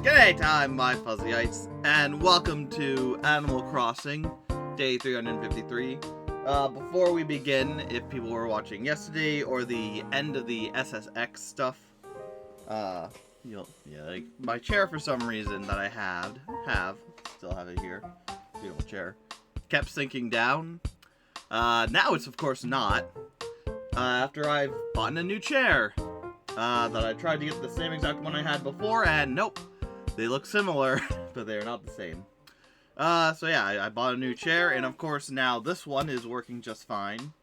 G'day time, my Fuzzyites, and welcome to Animal Crossing, day 353. Before we begin, if people were watching yesterday or the end of the SSX stuff, like my chair for some reason that I still have it here, beautiful chair, kept sinking down. Now it's of course not. After I've bought a new chair, that I tried to get the same exact one I had before, and nope. They look similar, but they're not the same. So yeah, I bought a new chair, and of course now this one is working just fine.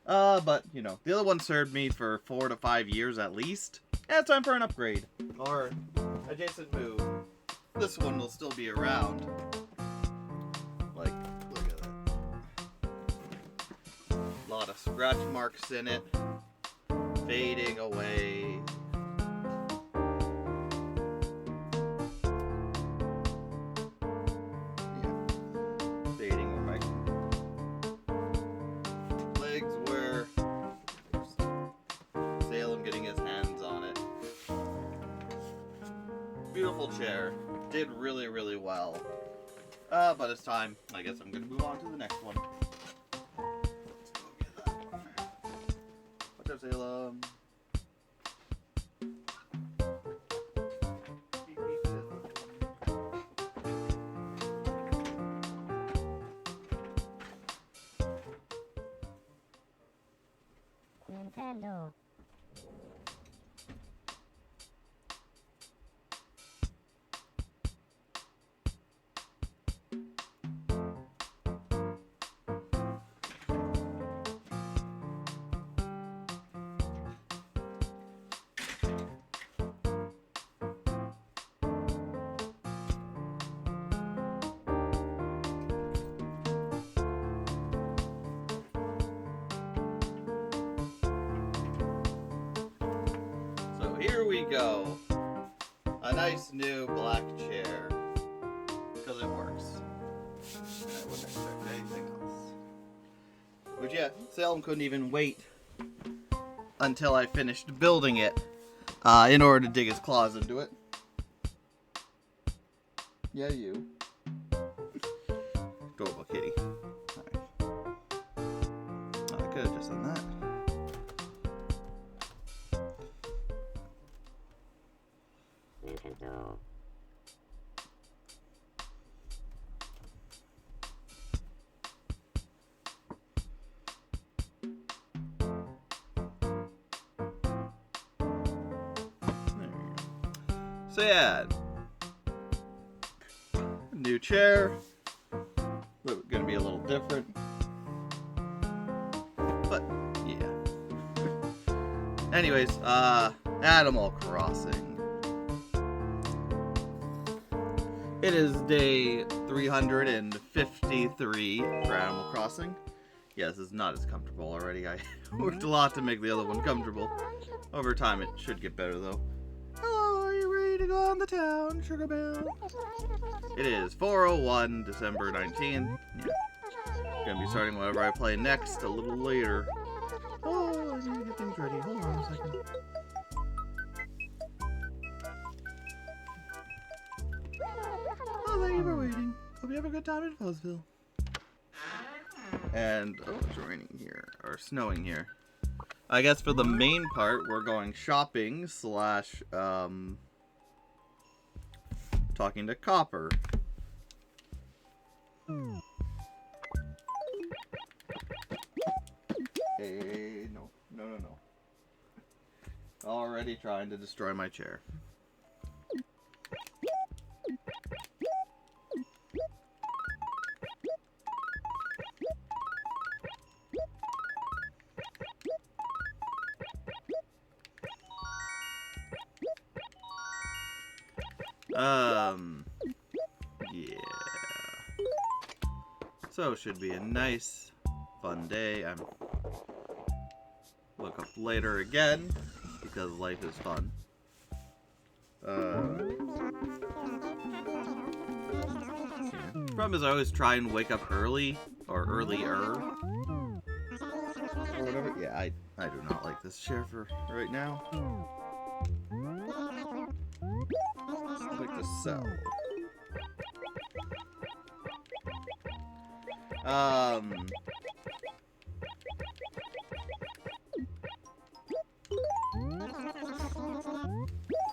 But, you know, the other one served me for 4 to 5 years at least. And it's time for an upgrade. Or adjacent move. This one will still be around. Like, look at that. A lot of scratch marks in it. Fading away. Beautiful chair. Did really, really well. But it's time. I guess I'm gonna move on to the next one. Let's go get that one. Watch out, Salem. Beep, beep, Salem. Nintendo. Here we go. A nice new black chair. Because it works. And I wouldn't expect anything else. But yeah, Salem couldn't even wait until I finished building it in order to dig his claws into it. Yeah, you. Adorable kitty. Alright. I could have just done that. Nintendo. So yeah, new chair, gonna be a little different, but yeah. Anyways, Animal Crossing. It is day 353 for Animal Crossing. Yes, it's not as comfortable already. I worked a lot to make the other one comfortable. Over time, it should get better though. Hello, are you ready to go on the town, Sugar Bill? It is 4:01, December 19th. Yeah. Gonna be starting whatever I play next a little later. Oh, I need to get things ready. Hold on a second. Oh, thank you for waiting. Hope you have a good time in Fuzzville. And, oh, it's raining here, or snowing here. I guess for the main part, we're going shopping / talking to Copper. Hey, no. Already trying to destroy my chair. Yeah. So it should be a nice, fun day. I'm look up later again because life is fun. Problem is I always try and wake up early or earlier. Or whatever. Yeah, I do not like this chair for right now. I'd like to sell.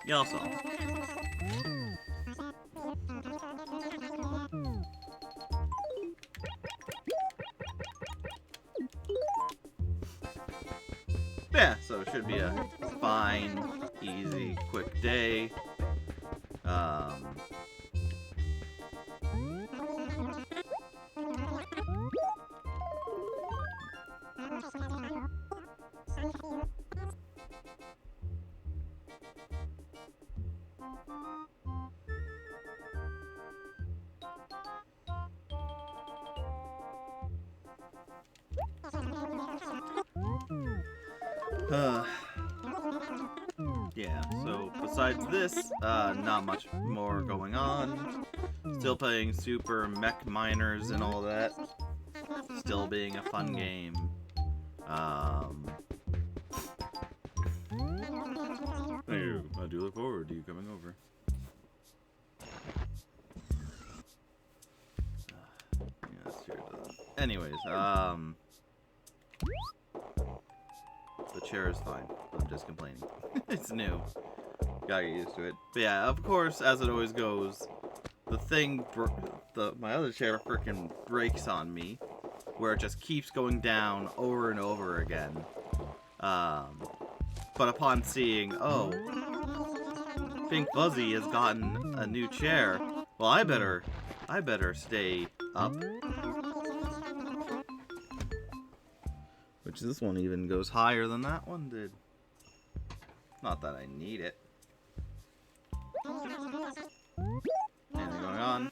Yeah, I'll sell. Yeah, so it should be a fine, easy, quick day. Yeah, so besides this, not much more going on. Still playing Super Mech Miners and all that. Still being a fun game. I do look forward to you coming over. Yeah, that's true. Anyways, the chair is fine. I'm just complaining. It's new. Gotta get used to it. But yeah, of course, as it always goes, the thing, my other chair freaking breaks on me, where it just keeps going down over and over again. But upon seeing, oh, Pink Fuzzy has gotten a new chair, well, I better stay up. Which this one even goes higher than that one did. Not that I need it. Anything going on?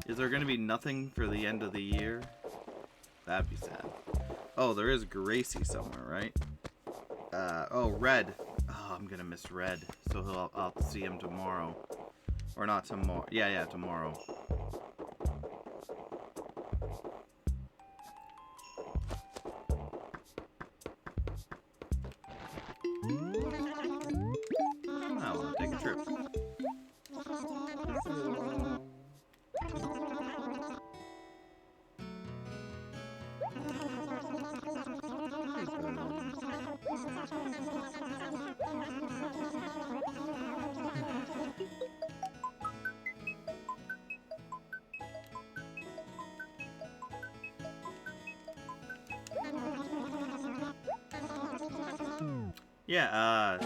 Is there going to be nothing for the end of the year? That'd be sad. Oh, there is Gracie somewhere, right? Oh, Red. Oh, I'm going to miss Red. So I'll see him tomorrow. Or not tomorrow. Yeah, tomorrow. I want to take a trip. Yeah,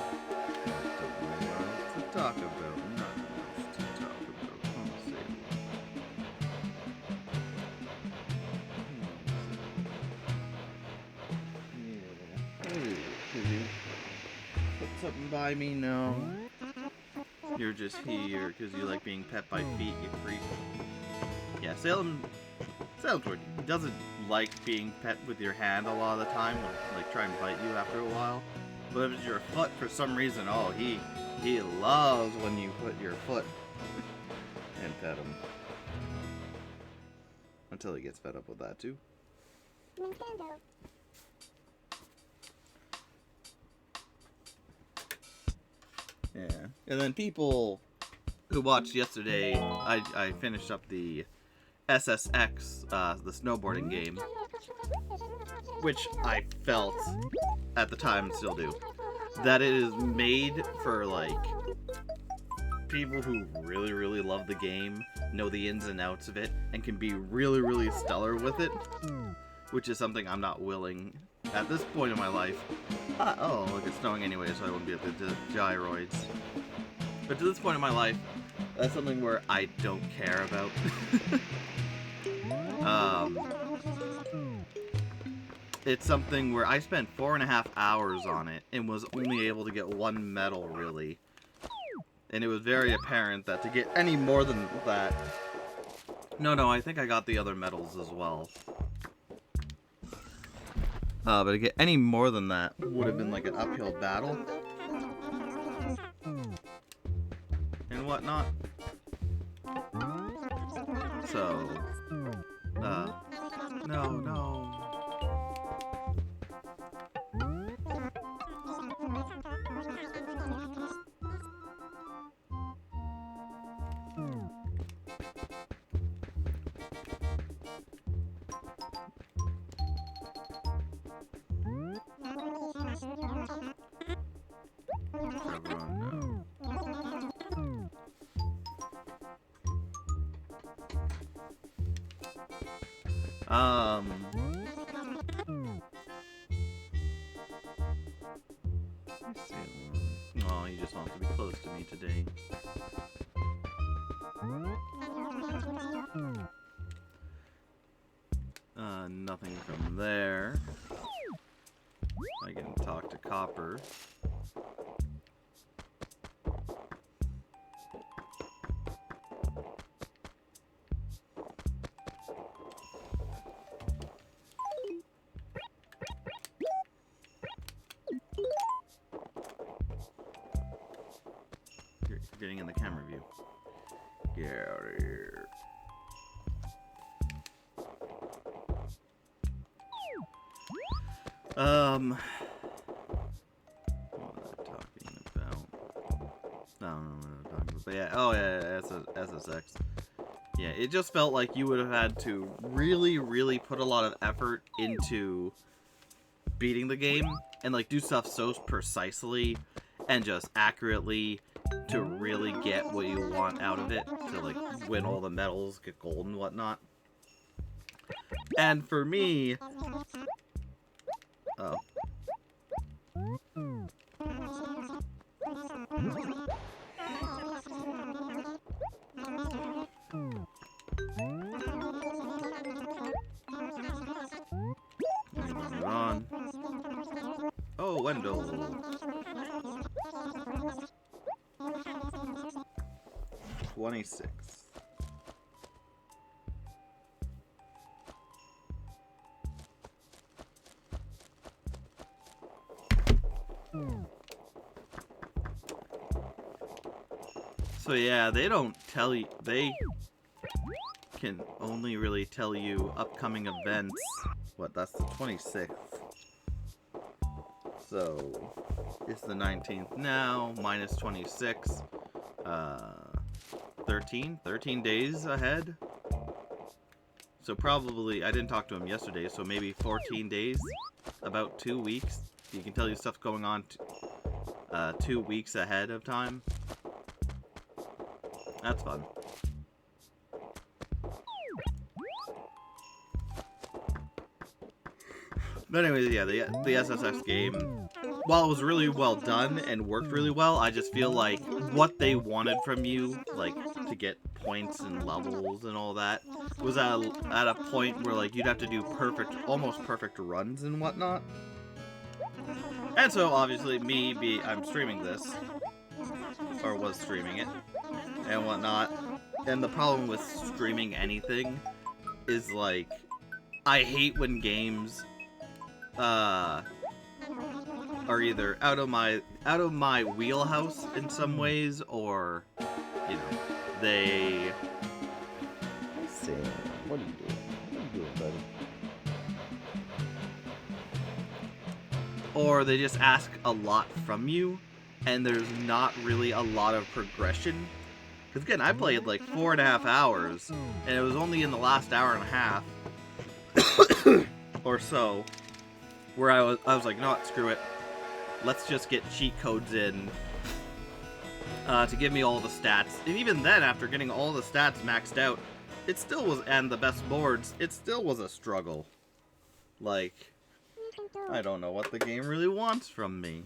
to talk about, not much to talk about. Let's see. Could you put something by me? No. You're just here because you like being pet by feet, you freak. Yeah, Salem sounds weird. He doesn't like being pet with your hand a lot of the time, like try and bite you after a while. But if it's your foot for some reason, oh, he loves when you put your foot and pet him. Until he gets fed up with that too. Nintendo. Yeah. And then people who watched yesterday, I finished up the SSX, the snowboarding game, which I felt at the time and still do, that it is made for like people who really love the game, know the ins and outs of it, and can be really stellar with it, which is something I'm not willing at this point in my life. Oh, look, it's snowing anyway, so I won't be at the gyroids. But to this point in my life, that's something where I don't care about. It's something where I spent 4.5 hours on it and was only able to get 1 medal, really. And it was very apparent that to get any more than that... No, I think I got the other medals as well. But to get any more than that would have been like an uphill battle. And whatnot. So... no. Everyone know. Oh, he just wants to be close to me today. Nothing from there. I can talk to Copper. You're getting in the camera view. Get out of here. What was I talking about? I don't know what I'm talking about. But yeah, oh yeah, SSX. Yeah, it just felt like you would have had to really, really put a lot of effort into beating the game and like do stuff so precisely and just accurately to really get what you want out of it, to like win all the medals, get gold and whatnot. And for me, oh. Moving on. Oh, Wendell. 26. So yeah, they don't tell you, they can only really tell you upcoming events. What, that's the 26th. So, it's the 19th now, minus 26. 13 days ahead. So probably, I didn't talk to him yesterday, so maybe 14 days, about 2 weeks. He can tell you stuff going on 2 weeks ahead of time. That's fun. But anyways, yeah, the SSX game, while it was really well done and worked really well, I just feel like what they wanted from you, like, to get points and levels and all that, was at a point where, like, you'd have to do perfect, almost perfect runs and whatnot. And so, obviously, I'm streaming this, or was streaming it, and whatnot, and the problem with streaming anything is, like, I hate when games are either out of my wheelhouse in some ways, or you know, they. Sam, what are you doing? What are you doing, buddy? Or they just ask a lot from you, and there's not really a lot of progression. Because again, I played like 4.5 hours, and it was only in the last hour and a half or so where I was like, no, screw it. Let's just get cheat codes in to give me all the stats. And even then, after getting all the stats maxed out, it still was, and the best boards, it still was a struggle. Like, I don't know what the game really wants from me.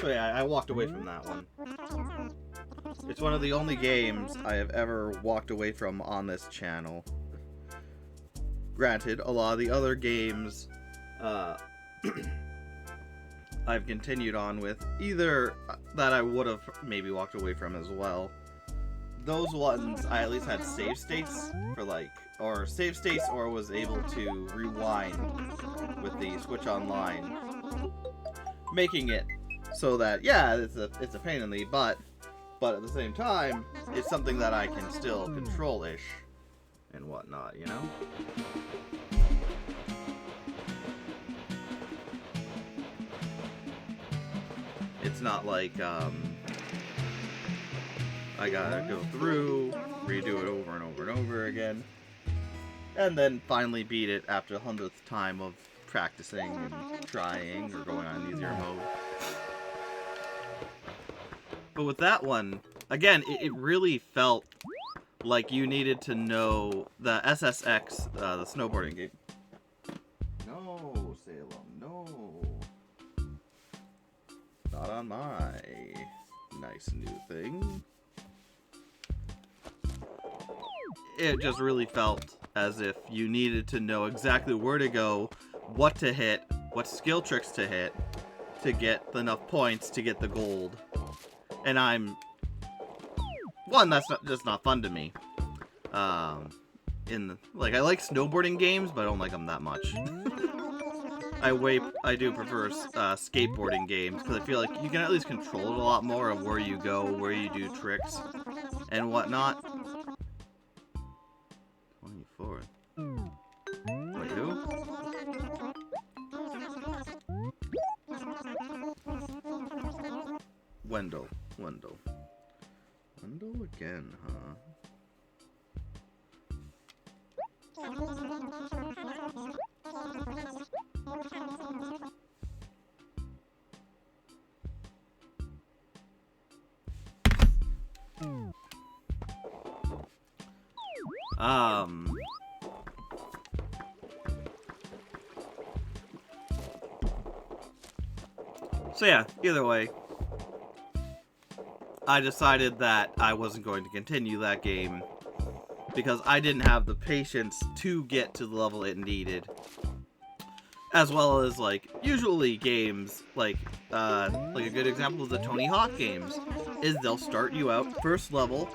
So yeah, I walked away from that one. It's one of the only games I have ever walked away from on this channel. Granted, a lot of the other games I've continued on with, either that I would have maybe walked away from as well. Those ones, I at least had save states for like, or save states, or was able to rewind with the Switch Online, making it so that, yeah, it's a pain in the butt, but at the same time, it's something that I can still control-ish and whatnot, you know? not like, I gotta go through, redo it over and over and over again, and then finally beat it after the 100th time of practicing and trying or going on easier mode. But with that one, again, it really felt like you needed to know the SSX, the snowboarding game. No, Salem, no. Not on my nice new thing. It just really felt as if you needed to know exactly where to go, what to hit, what skill tricks to hit, to get enough points to get the gold. And that's just not fun to me. I like snowboarding games, but I don't like them that much. I do prefer skateboarding games, because I feel like you can at least control it a lot more of where you go, where you do tricks, and whatnot. 24th. Wait, who? Wendell again, huh? So yeah, either way, I decided that I wasn't going to continue that game because I didn't have the patience to get to the level it needed. As well as, like, usually games, like a good example of the Tony Hawk games, is they'll start you out first level,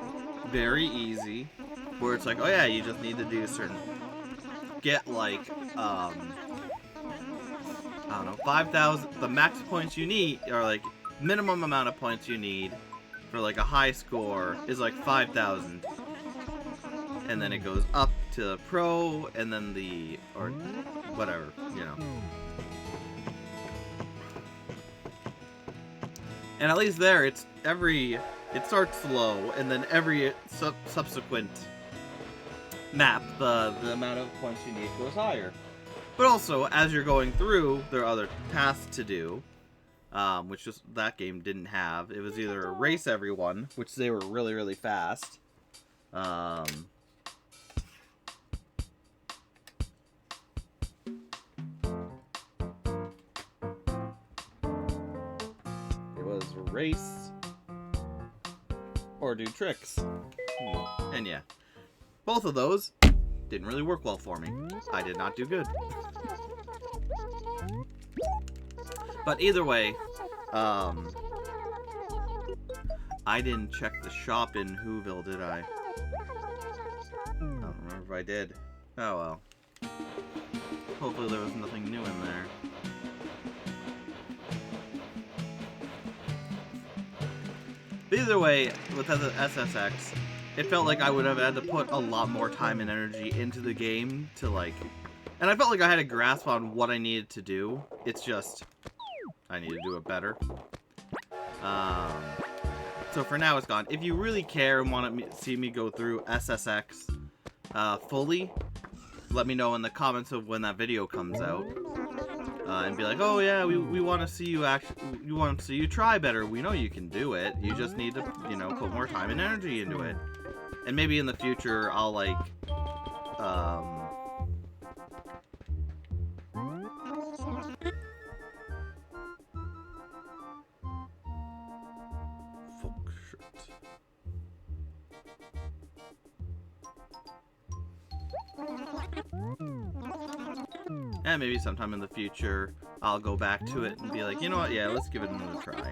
very easy, where it's like, oh yeah, you just need to do get like, I don't know, 5,000, the max points you need, or like, minimum amount of points you need for like a high score is like 5,000. And then it goes up to pro, and then or whatever, you know. And at least there, it starts slow, and then every subsequent map, the amount of points you need goes higher. But also, as you're going through, there are other tasks to do, which just that game didn't have. It was either race everyone, which they were really, really fast. Race or do tricks. And yeah, both of those didn't really work well for me. I did not do good. But either way, I didn't check the shop in Whoville, did I? I don't remember if I did. Oh well. Hopefully there was nothing new in there. Either way, with the SSX, it felt like I would have had to put a lot more time and energy into the game to, like... And I felt like I had a grasp on what I needed to do. It's just, I need to do it better. So for now, it's gone. If you really care and want to see me go through SSX fully, let me know in the comments of when that video comes out. And be like, oh yeah, we want to see you we want to see you try better. We know you can do it. You just need to, you know, put more time and energy into it. And maybe in the future, I'll like, fuck shit. And maybe sometime in the future, I'll go back to it and be like, you know what, yeah, let's give it another try.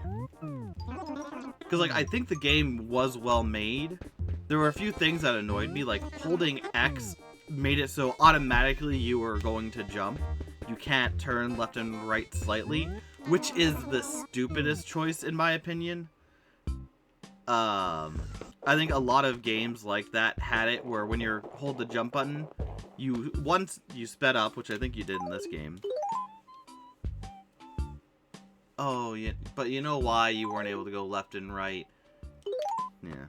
Because, like, I think the game was well made. There were a few things that annoyed me, like holding X made it so automatically you were going to jump. You can't turn left and right slightly, which is the stupidest choice in my opinion. I think a lot of games like that had it where when you hold the jump button, once you sped up, which I think you did in this game. Oh, yeah, but you know why you weren't able to go left and right? Yeah.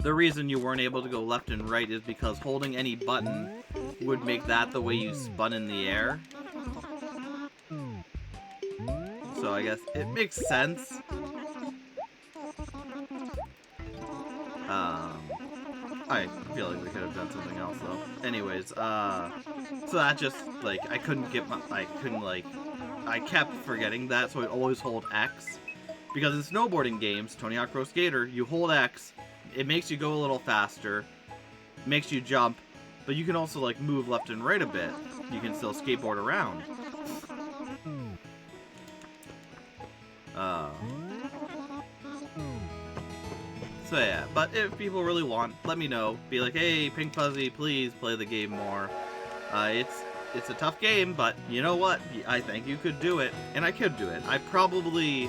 The reason you weren't able to go left and right is because holding any button would make that the way you spun in the air. So I guess it makes sense. I feel like we could have done something else though. Anyways, so that just, like, I kept forgetting that, so I always hold X. Because in snowboarding games, Tony Hawk Pro Skater, you hold X, it makes you go a little faster, makes you jump, but you can also, like, move left and right a bit. You can still skateboard around. So yeah, but if people really want, let me know. Be like, hey, Pink Fuzzy, please play the game more. It's a tough game, but you know what? I think you could do it, and I could do it. I probably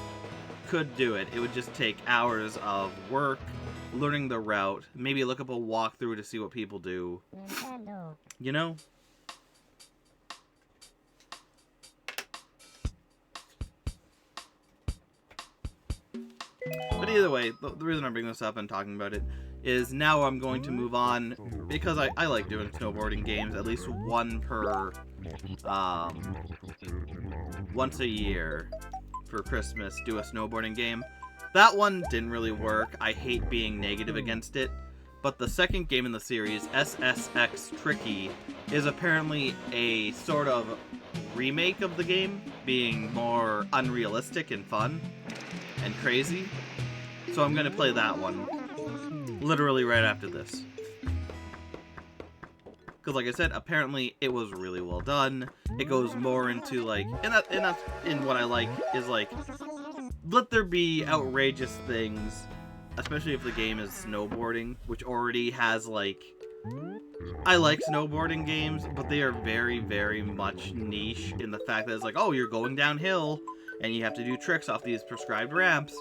could do it. It would just take hours of work, learning the route, maybe look up a walkthrough to see what people do. Nintendo. You know? But either way, the reason I'm bringing this up and talking about it is now I'm going to move on, because I like doing snowboarding games, at least one per, once a year for Christmas, do a snowboarding game. That one didn't really work. I hate being negative against it. But the second game in the series, SSX Tricky, is apparently a sort of remake of the game, being more unrealistic and fun and crazy. So I'm gonna play that one literally right after this. Because like I said, apparently it was really well done. It goes more into like, and that's in what I like is like, let there be outrageous things, especially if the game is snowboarding, which already has like, I like snowboarding games, but they are very, very much niche in the fact that it's like, oh, you're going downhill and you have to do tricks off these prescribed ramps.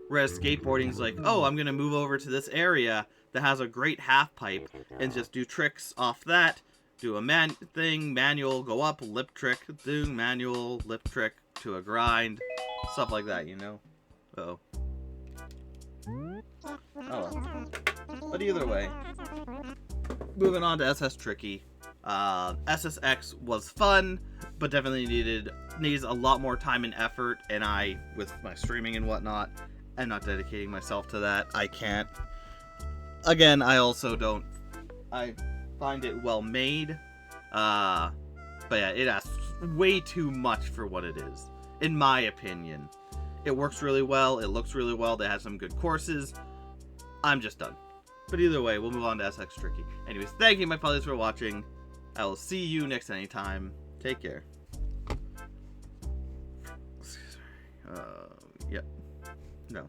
Whereas skateboarding's like, oh, I'm gonna move over to this area that has a great half pipe and just do tricks off that. Do a manual, go up, lip trick, do manual, lip trick to a grind, stuff like that, you know? Uh-oh. Oh well. But either way, moving on to SS Tricky. SSX was fun, but definitely needs a lot more time and effort, and I, with my streaming and whatnot, I'm not dedicating myself to that. I can't. Again, I also don't. I find it well made, but yeah, it asks way too much for what it is, in my opinion. It works really well. It looks really well. They have some good courses. I'm just done. But either way, we'll move on to SX Tricky. Anyways, thank you, my pals, for watching. I will see you next anytime. Take care. Yep. No.